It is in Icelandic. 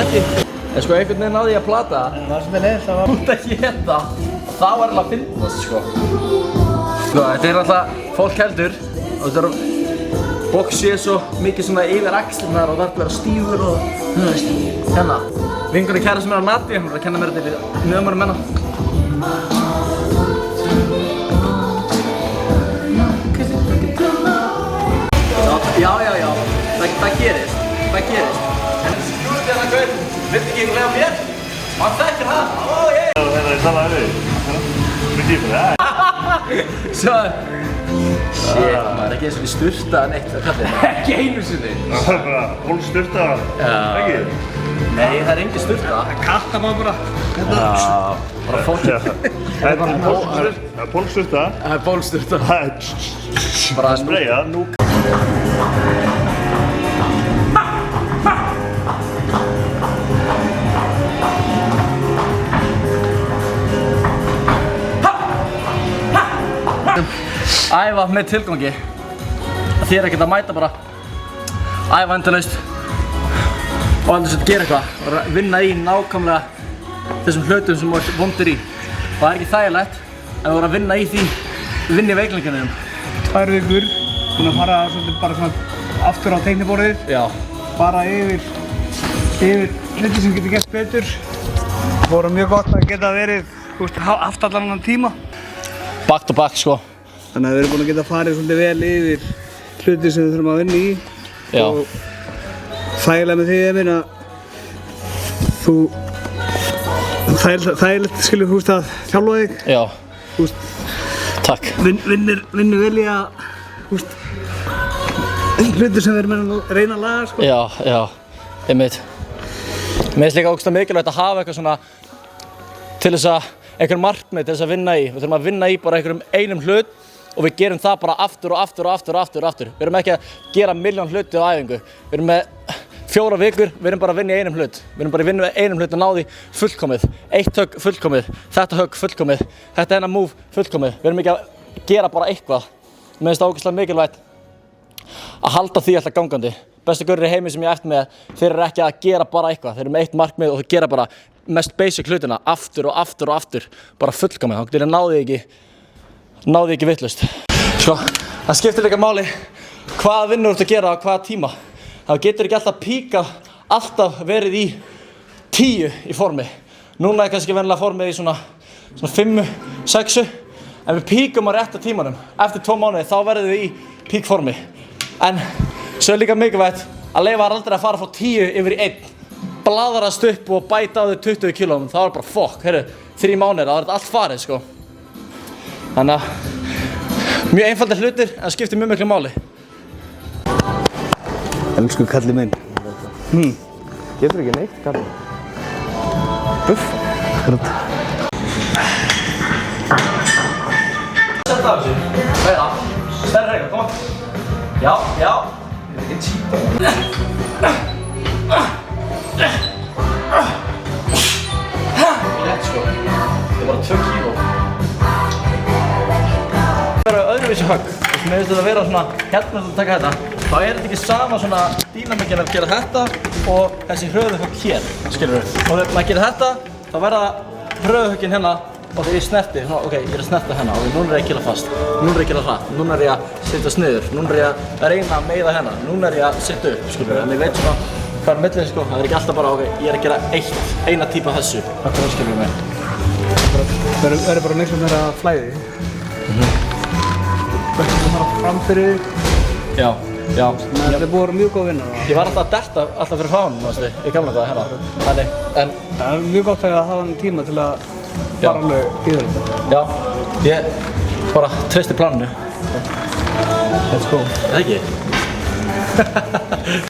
ekki. En sko einhvern veginn náði ég að plata. Það var svolítið leiðist, það var út að geta. Það var alveg að finnast sko. Sko þetta er alltaf fólk heldur. Og þetta er boxið svo mikið svona yfir axlirnar og það er að vera stífur og þú veist, hérna. Vingunni kæra sem er á Nati, hún er að kenna mér þetta í nöðmörum hennar. Já, það gerist. En skjúrði hérna gaur, viltu ekki lega mér? Hann þekkir það, Þetta er talað við. Myndi ég fyrir það? Svo, shit, maður ekki eins og við sturtaði neitt, hvað kallir þetta? Ekki einu sinni. Það er bara hólsturtaðan, ekki? Nei, það er engin sturta. Það er katta maður bara. Bara fólk. Það er pólsturta. Það er bólsturta. Það er Bara spreyja, nú. Æfa með tilgangi. Það þýðir ekkert að mæta bara. Æfa endalaust. Og endalaust gera eitthvað. Og vinna í nákvæmlega þessum hlutum sem þú ert vondur í. Það er ekki þægilegt, en þú voru að vinna í því, vinna í veikleikunum. 2 vikur, búin að fara svolítið bara svona aftur á teikniborðið. Já. Bara yfir hluti sem getur gert betur. Það voru mjög gott að geta verið, haft allan annan tíma. Back to back, sko. Þannig að við erum búin að geta farið svolítið vel yfir hluti sem við þurfum að vinna í. Já. Og þægilega með því, Emil, að þú þægilegt skilur að þjálfa þig. Já. Takk. Vinnur vel í að hluti sem við erum að reyna að laga, sko. Já, einmitt. Mér finnst líka ógeðslega mikilvægt að hafa eitthvað svona til þess að einhver markmið til þess að vinna í. Við þurfum að vinna í bara einum hlut og við gerum það bara aftur og aftur. Við erum ekki að gera milljón hluti á æfingu. Við erum með 4 vikur, við erum bara að vinna í einum hlut. Við erum bara að vinna í einum hlut og ná því fullkomið. Eitt högg fullkomið, þetta högg fullkomið, þetta hennar move fullkomið. Við erum ekki að gera bara eitthvað. Mér finnst það ógeðslega mikilvægt að halda því alltaf gangandi. Bestu gaurar í heimi sem ég eftir með, þeir eru ekki að gera bara eitthvað. Þeir eru með eitt markmið og þeir gera bara mest basic hlutina aftur. Bara fullkomið, þannig að þeir náðu ekki vitlaust. Sko, það skiptir líka máli hvaða vinnu þú ert að gera á hvaða tíma. Það getur ekki alltaf verið í 10 í formi. Núna er kannski venjulega formið í svona 5, 6, en við píkum á rétta tímanum. Eftir 2 mánuði þá verðum við í píkformi. En svo er líka mikilvægt að leyfa aldrei að fara frá 10 yfir í 1. Blaðrast upp og bæta á þau 20 kílóum, þá er bara fokk, heyrðu, 3 mánuðir, þá er þetta allt farið, sko. Þannig að mjög einfaldir hlutir, en skiptir mjög miklu máli. Elsku kalli minn. Getur ekki neitt, kalli. Buff. Setta af þessu. Meira. Stærri reyna, koma. Já. Ég er ekki típa. Létt sko. Það er bara 2 kíló. Það er öðruvísi högg. Mér finnst þetta að vera svona, hérna að taka þetta. Þá er þetta ekki sama svona dýnamíkin að gera þetta og þessi hröðu högg hér, skilur við. Og þegar maður gerir þetta, þá verða hröðu höggin hérna og þegar ég snerti, svona, ok, ég er að snerta hérna og núna er ég að kýla fast, núna er ég að kýla hratt, núna er ég að setjast niður, núna er ég að reyna að meiða hérna, núna er ég að setja upp, skilur við. En ég veit svona hvað er millið, sko, það er ekki alltaf bara, ok, ég er að gera eina típa af þessu. Þetta er skilur við mig. Það er bara miklu meira flæði. Verður að fara fram fyrir þig. Já. Það er búið mjög góð að vinna. Ég var alltaf að derta fyrir fánum, í gamla daga hérna. Þannig, en það er mjög gott að hafa hann tíma til að fara alveg í þetta. Já, ég bara treysti planinu. Let's go. Það ekki?